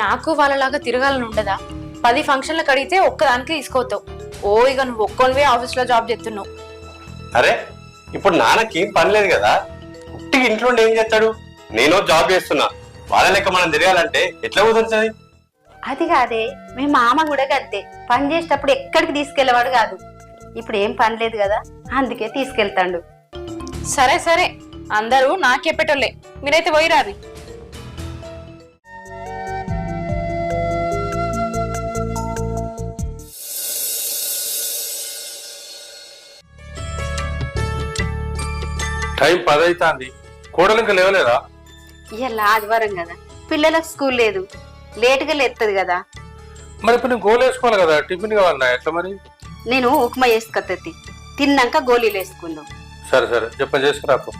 నాకు వాళ్ళలాగా తిరగాలని ఉండదా? 10 ఫంక్షన్లకు అడిగితే ఒక్కదానికి తీసుకోతావు. ఓ ఇక నువ్వు ఒక్కొనివే ఆఫీస్ లో జాబ్ చేస్తున్నావు. అరే ఇప్పుడు నాన్నకేం పని లేదు కదా, పుట్టికి ఇంట్లో ఉండి ఏం చేస్తాడు? నేను జాబ్ చేస్తున్నా, వాళ్ళ లెక్క మనం తిరగాలంటే ఎట్లా కుదురుతుంది? అది కాదే, మీ మామ కూడా గద్దే, పని చేసేటప్పుడు ఎక్కడికి తీసుకెళ్లేవాడు కాదు. ఇప్పుడు ఏం పని లేదు కదా, అందుకే తీసుకెళ్తాడు. సరే సరే, అందరూ నాకే పెట్టోలే, మీరైతే పోయిరారి. టైం 10 అవుతుంది, కోడలు ఇంకా లేవలేదా? ఇవాళ ఆదివారం కదా, పిల్లలకు స్కూల్ లేదు, లేటుగా లేస్తుంది కదా. మరి ఇప్పుడు నేను గోలు వేసుకోవాలి కదా, టిఫిన్ కావాలన్నా ఎట్లా మరి? నేను ఉప్మా వేసుకొత్తది, తిన్నాక గోళీలు వేసుకుందాం. సరే సరే, చెప్పని చేసుకురాకు.